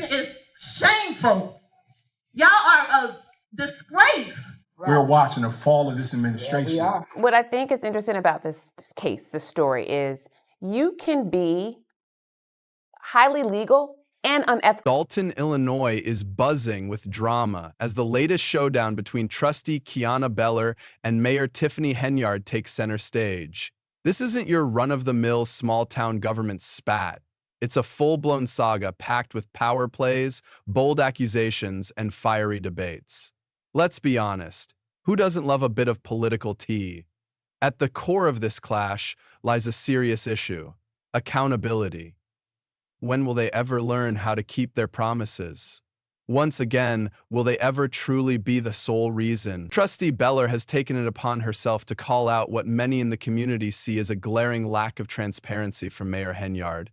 administration is shameful. Y'all are a disgrace. We're watching the fall of this administration. Yeah, what I think is interesting about this case, this story, is you can be highly legal and unethical. Dalton, Illinois is buzzing with drama as the latest showdown between Trustee Kiana Beller and Mayor Tiffany Henyard takes center stage. This isn't your run-of-the-mill small-town government spat. It's a full-blown saga packed with power plays, bold accusations, and fiery debates. Let's be honest, who doesn't love a bit of political tea? At the core of this clash lies a serious issue: accountability. When will they ever learn how to keep their promises? Once again, will they ever truly be the sole reason? Trustee Beller has taken it upon herself to call out what many in the community see as a glaring lack of transparency from Mayor Henyard.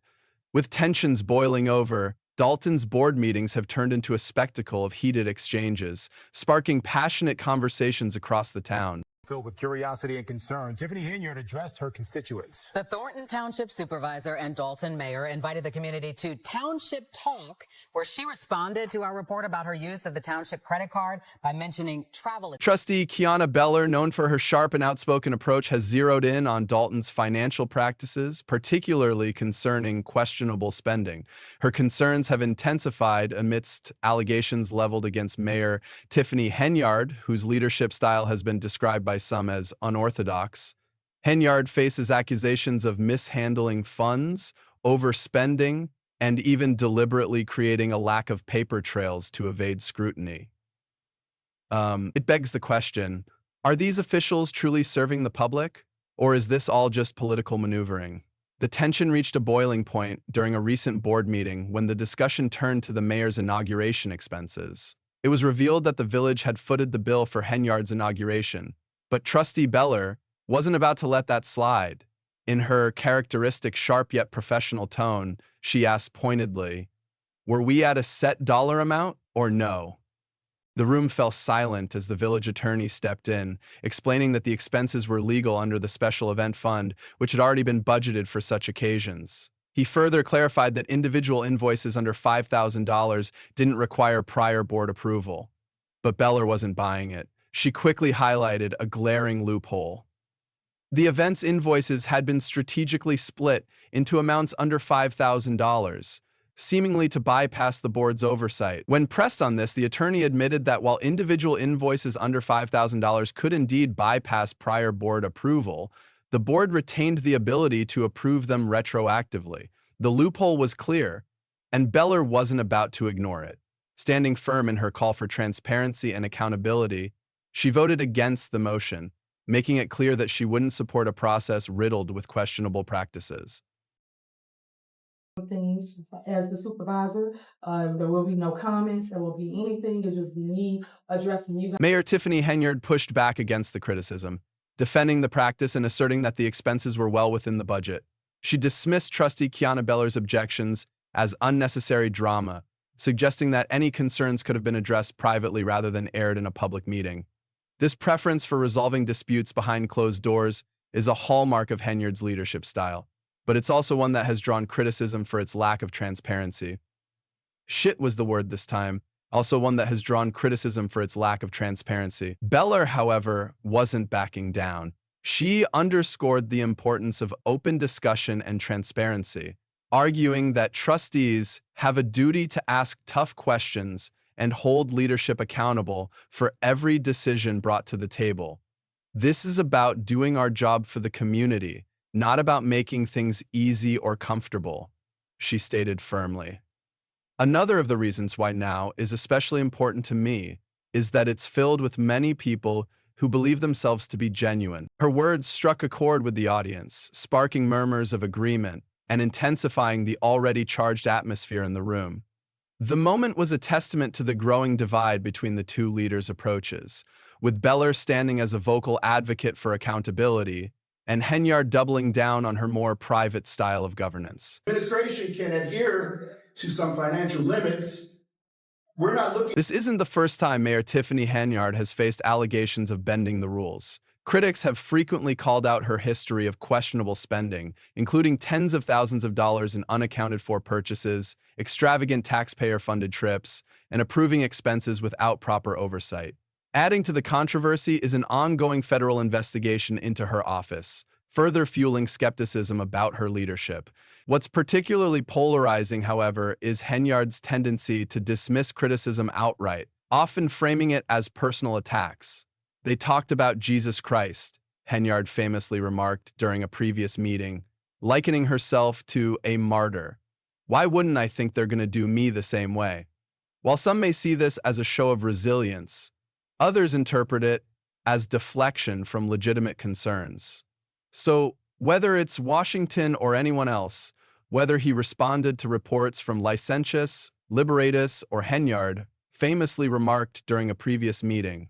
With tensions boiling over, Dalton's board meetings have turned into a spectacle of heated exchanges, sparking passionate conversations across the town. Filled with curiosity and concern, Tiffany Henyard addressed her constituents. The Thornton Township Supervisor and Dalton Mayor invited the community to Township Talk, where she responded to our report about her use of the township credit card by mentioning travel. Trustee Kiana Beller, known for her sharp and outspoken approach, has zeroed in on Dalton's financial practices, particularly concerning questionable spending. Her concerns have intensified amidst allegations leveled against Mayor Tiffany Henyard, whose leadership style has been described by some as unorthodox. Henyard faces accusations of mishandling funds, overspending, and even deliberately creating a lack of paper trails to evade scrutiny. It begs the question, are these officials truly serving the public? Or is this all just political maneuvering? The tension reached a boiling point during a recent board meeting when the discussion turned to the mayor's inauguration expenses. It was revealed that the village had footed the bill for Henyard's inauguration, but Trustee Beller wasn't about to let that slide. In her characteristic sharp yet professional tone, she asked pointedly, "Were we at a set dollar amount or no?" The room fell silent as the village attorney stepped in, explaining that the expenses were legal under the special event fund, which had already been budgeted for such occasions. He further clarified that individual invoices under $5,000 didn't require prior board approval. But Beller wasn't buying it. She quickly highlighted a glaring loophole. The event's invoices had been strategically split into amounts under $5,000, seemingly to bypass the board's oversight. When pressed on this, the attorney admitted that while individual invoices under $5,000 could indeed bypass prior board approval, the board retained the ability to approve them retroactively. The loophole was clear, and Beller wasn't about to ignore it. Standing firm in her call for transparency and accountability, she voted against the motion, making it clear that she wouldn't support a process riddled with questionable practices. Things as the supervisor, there will be no comments, there will be anything, it'll just be me addressing you guys. Mayor Tiffany Henyard pushed back against the criticism, defending the practice and asserting that the expenses were well within the budget. She dismissed Trustee Kiana Beller's objections as unnecessary drama, suggesting that any concerns could have been addressed privately rather than aired in a public meeting. This preference for resolving disputes behind closed doors is a hallmark of Henyard's leadership style, but it's also one that has drawn criticism for its lack of transparency. Shit was the word this time, also one that has drawn criticism for its lack of transparency. Beller, however, wasn't backing down. She underscored the importance of open discussion and transparency, arguing that trustees have a duty to ask tough questions and hold leadership accountable for every decision brought to the table. This is about doing our job for the community, not about making things easy or comfortable, she stated firmly. Another of the reasons why now is especially important to me is that it's filled with many people who believe themselves to be genuine. Her words struck a chord with the audience, sparking murmurs of agreement and intensifying the already charged atmosphere in the room. The moment was a testament to the growing divide between the two leaders' approaches, with Beller standing as a vocal advocate for accountability and Henyard doubling down on her more private style of governance. Administration can adhere to some financial limits. We're not looking. This isn't the first time Mayor Tiffany Henyard has faced allegations of bending the rules. Critics have frequently called out her history of questionable spending, including tens of thousands of dollars in unaccounted-for purchases, extravagant taxpayer-funded trips, and approving expenses without proper oversight. Adding to the controversy is an ongoing federal investigation into her office, further fueling skepticism about her leadership. What's particularly polarizing, however, is Henyard's tendency to dismiss criticism outright, often framing it as personal attacks. "They talked about Jesus Christ," Henyard famously remarked during a previous meeting, likening herself to a martyr. "Why wouldn't I think they're going to do me the same way?" While some may see this as a show of resilience, others interpret it as deflection from legitimate concerns. So, whether it's Washington or anyone else, whether he responded to reports from Licentious, Liberatus, or Henyard, famously remarked during a previous meeting.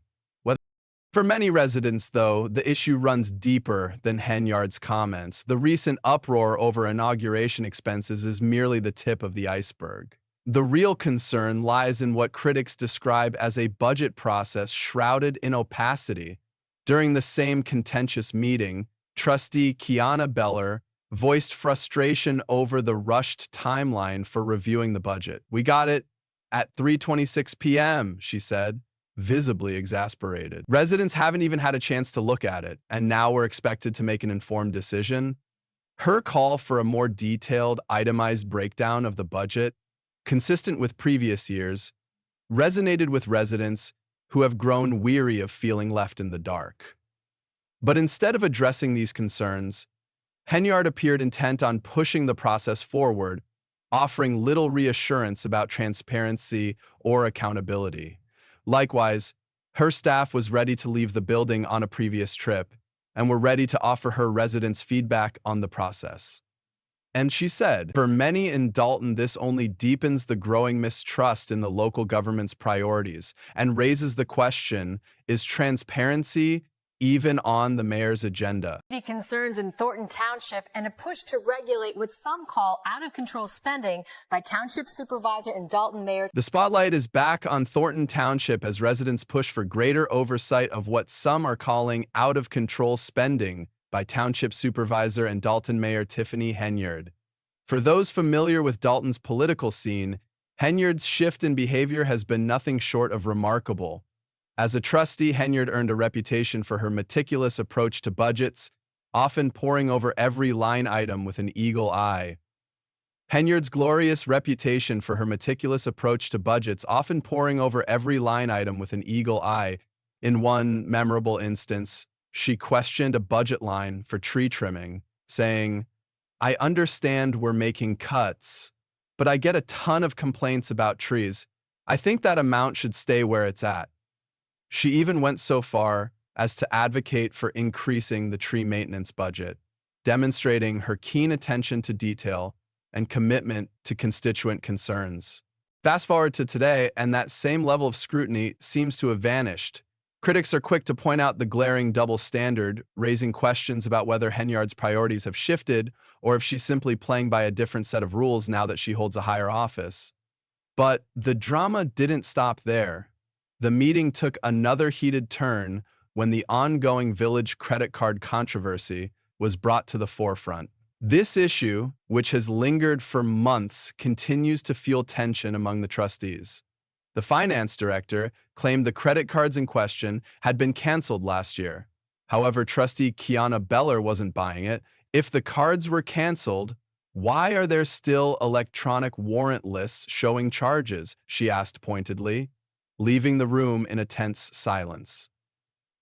For many residents, though, the issue runs deeper than Henyard's comments. The recent uproar over inauguration expenses is merely the tip of the iceberg. The real concern lies in what critics describe as a budget process shrouded in opacity. During the same contentious meeting, Trustee Kiana Beller voiced frustration over the rushed timeline for reviewing the budget. "We got it at 3:26 p.m., she said, visibly exasperated. "Residents haven't even had a chance to look at it, and now we're expected to make an informed decision." Her call for a more detailed, itemized breakdown of the budget, consistent with previous years, resonated with residents who have grown weary of feeling left in the dark. But instead of addressing these concerns, Henyard appeared intent on pushing the process forward, offering little reassurance about transparency or accountability. Likewise, her staff was ready to leave the building on a previous trip and were ready to offer her residents feedback on the process. And she said, "For many in Dalton, this only deepens the growing mistrust in the local government's priorities and raises the question, is transparency even on the mayor's agenda?" Concerns in Thornton Township and a push to regulate what some call out-of-control spending by Township Supervisor and Dalton Mayor. The spotlight is back on Thornton Township as residents push for greater oversight of what some are calling out-of-control spending by Township Supervisor and Dalton Mayor Tiffany Henyard. For those familiar with Dalton's political scene, Henyard's shift in behavior has been nothing short of remarkable. As a trustee, Henyard earned a reputation for her meticulous approach to budgets, often poring over every line item with an eagle eye. Henyard's glorious reputation for her meticulous approach to budgets, often poring over every line item with an eagle eye. In one memorable instance, she questioned a budget line for tree trimming, saying, "I understand we're making cuts, but I get a ton of complaints about trees. I think that amount should stay where it's at." She even went so far as to advocate for increasing the tree maintenance budget, demonstrating her keen attention to detail and commitment to constituent concerns. Fast forward to today, and that same level of scrutiny seems to have vanished. Critics are quick to point out the glaring double standard, raising questions about whether Henyard's priorities have shifted or if she's simply playing by a different set of rules now that she holds a higher office. But the drama didn't stop there. The meeting took another heated turn when the ongoing village credit card controversy was brought to the forefront. This issue, which has lingered for months, continues to fuel tension among the trustees. The finance director claimed the credit cards in question had been canceled last year. However, Trustee Kiana Beller wasn't buying it. If the cards were canceled, why are there still electronic warrant lists showing charges? She asked pointedly, leaving the room in a tense silence.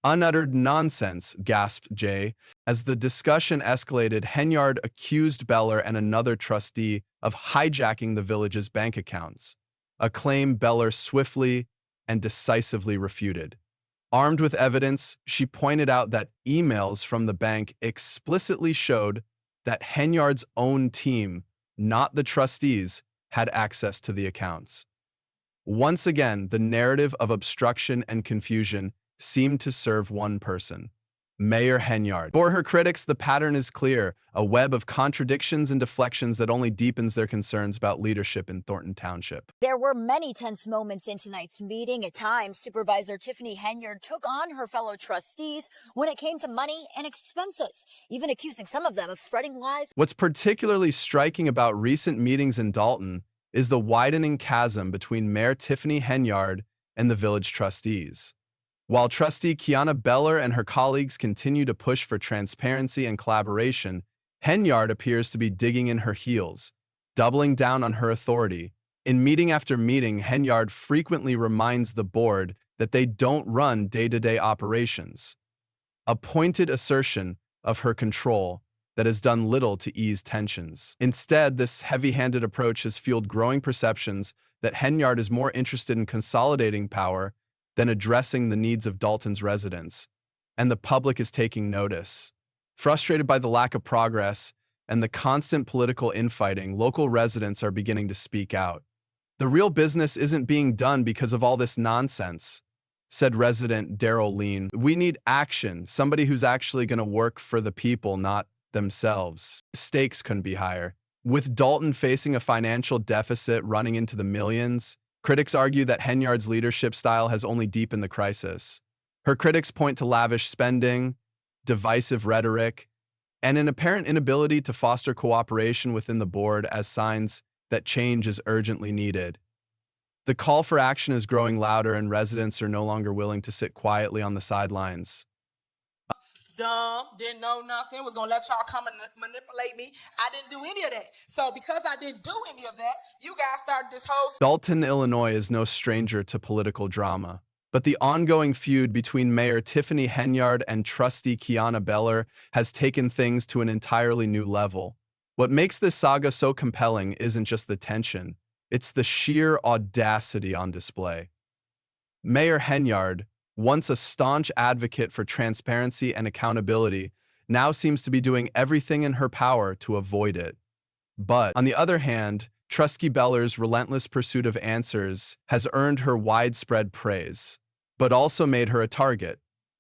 "Unuttered nonsense," gasped Jay. As the discussion escalated, Henyard accused Beller and another trustee of hijacking the village's bank accounts, a claim Beller swiftly and decisively refuted. Armed with evidence, she pointed out that emails from the bank explicitly showed that Henyard's own team, not the trustees, had access to the accounts. Once again, the narrative of obstruction and confusion seemed to serve one person. Mayor Henyard. For her critics, the pattern is clear, a web of contradictions and deflections that only deepens their concerns about leadership in Thornton Township. There were many tense moments in tonight's meeting. At times, Supervisor Tiffany Henyard took on her fellow trustees when it came to money and expenses, even accusing some of them of spreading lies. What's particularly striking about recent meetings in Dalton is the widening chasm between Mayor Tiffany Henyard and the village trustees. While Trustee Kiana Beller and her colleagues continue to push for transparency and collaboration, Henyard appears to be digging in her heels, doubling down on her authority. In meeting after meeting, Henyard frequently reminds the board that they don't run day-to-day operations, a pointed assertion of her control that has done little to ease tensions. Instead, this heavy-handed approach has fueled growing perceptions that Henyard is more interested in consolidating power than addressing the needs of Dalton's residents, and the public is taking notice. Frustrated by the lack of progress and the constant political infighting, local residents are beginning to speak out. The real business isn't being done because of all this nonsense, said resident Daryl Lean. We need action, somebody who's actually going to work for the people, not themselves. Stakes couldn't be higher. With Dalton facing a financial deficit running into the millions, critics argue that Henyard's leadership style has only deepened the crisis. Her critics point to lavish spending, divisive rhetoric, and an apparent inability to foster cooperation within the board as signs that change is urgently needed. The call for action is growing louder, and residents are no longer willing to sit quietly on the sidelines. Dumb, didn't know nothing, was gonna let y'all come and manipulate me. I didn't do any of that. So because I didn't do any of that, you guys started this whole... Dalton, Illinois is no stranger to political drama, but the ongoing feud between Mayor Tiffany Henyard and Trustee Kiana Beller has taken things to an entirely new level. What makes this saga so compelling isn't just the tension, it's the sheer audacity on display. Mayor Henyard, once a staunch advocate for transparency and accountability, now seems to be doing everything in her power to avoid it. But, on the other hand, Trustee Beller's relentless pursuit of answers has earned her widespread praise, but also made her a target.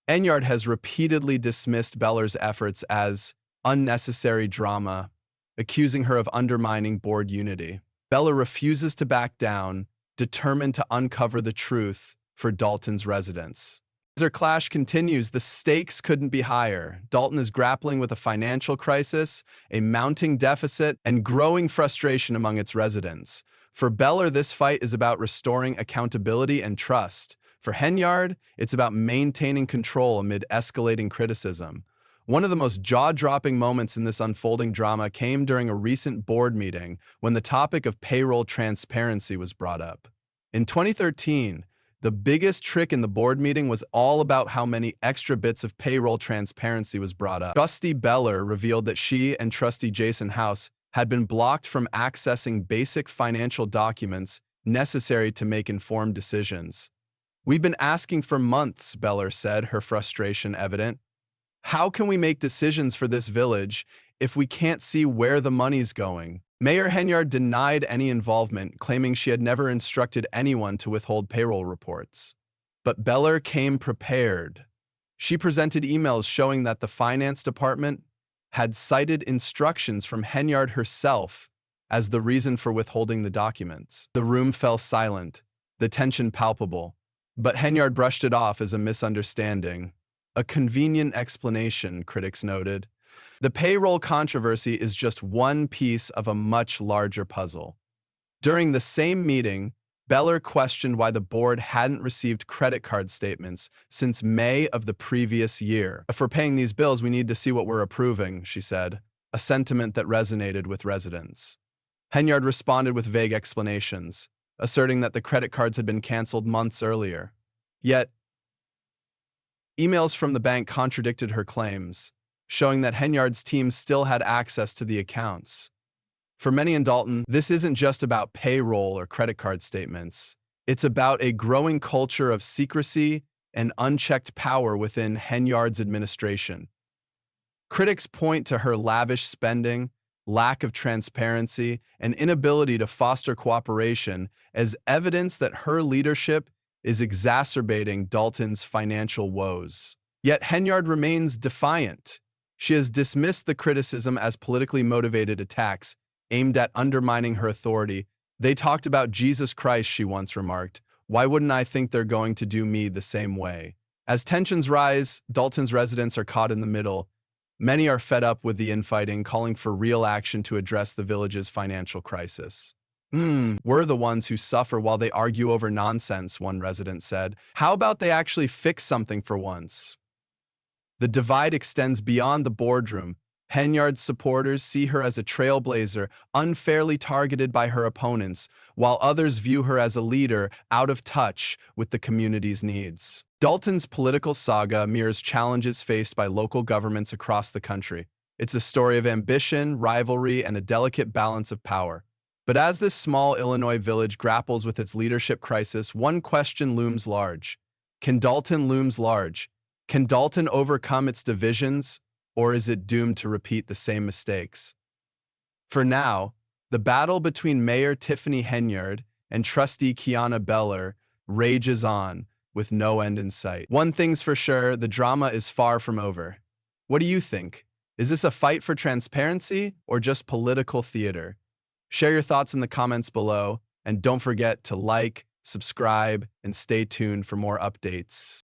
Henyard has repeatedly dismissed Beller's efforts as unnecessary drama, accusing her of undermining board unity. Beller refuses to back down, determined to uncover the truth for Dalton's residents. As their clash continues, the stakes couldn't be higher. Dalton is grappling with a financial crisis, a mounting deficit, and growing frustration among its residents. For Beller, this fight is about restoring accountability and trust. For Henyard, it's about maintaining control amid escalating criticism. One of the most jaw-dropping moments in this unfolding drama came during a recent board meeting when the topic of payroll transparency was brought up. In 2013, the biggest trick in the board meeting was all about how many extra bits of payroll transparency was brought up. Trustee Beller revealed that she and Trustee Jason House had been blocked from accessing basic financial documents necessary to make informed decisions. We've been asking for months, Beller said, her frustration evident. How can we make decisions for this village if we can't see where the money's going? Mayor Henyard denied any involvement, claiming she had never instructed anyone to withhold payroll reports. But Beller came prepared. She presented emails showing that the finance department had cited instructions from Henyard herself as the reason for withholding the documents. The room fell silent, the tension palpable, but Henyard brushed it off as a misunderstanding. A convenient explanation, critics noted. The payroll controversy is just one piece of a much larger puzzle. During the same meeting, Beller questioned why the board hadn't received credit card statements since May of the previous year. If we're paying these bills, we need to see what we're approving, she said, a sentiment that resonated with residents. Henyard responded with vague explanations, asserting that the credit cards had been canceled months earlier. Yet, emails from the bank contradicted her claims, showing that Henyard's team still had access to the accounts. For many in Dalton, this isn't just about payroll or credit card statements. It's about a growing culture of secrecy and unchecked power within Henyard's administration. Critics point to her lavish spending, lack of transparency, and inability to foster cooperation as evidence that her leadership is exacerbating Dalton's financial woes. Yet Henyard remains defiant. She has dismissed the criticism as politically motivated attacks aimed at undermining her authority. "They talked about Jesus Christ," she once remarked. "Why wouldn't I think they're going to do me the same way?" As tensions rise, Dalton's residents are caught in the middle. Many are fed up with the infighting, calling for real action to address the village's financial crisis. We're the ones who suffer while they argue over nonsense," one resident said. "How about they actually fix something for once?" The divide extends beyond the boardroom. Henyard's supporters see her as a trailblazer, unfairly targeted by her opponents, while others view her as a leader out of touch with the community's needs. Dalton's political saga mirrors challenges faced by local governments across the country. It's a story of ambition, rivalry, and a delicate balance of power. But as this small Illinois village grapples with its leadership crisis, one question looms large. Can Dalton overcome its divisions, or is it doomed to repeat the same mistakes? For now, the battle between Mayor Tiffany Henyard and Trustee Kiana Beller rages on, with no end in sight. One thing's for sure, the drama is far from over. What do you think? Is this a fight for transparency or just political theater? Share your thoughts in the comments below, and don't forget to like, subscribe, and stay tuned for more updates.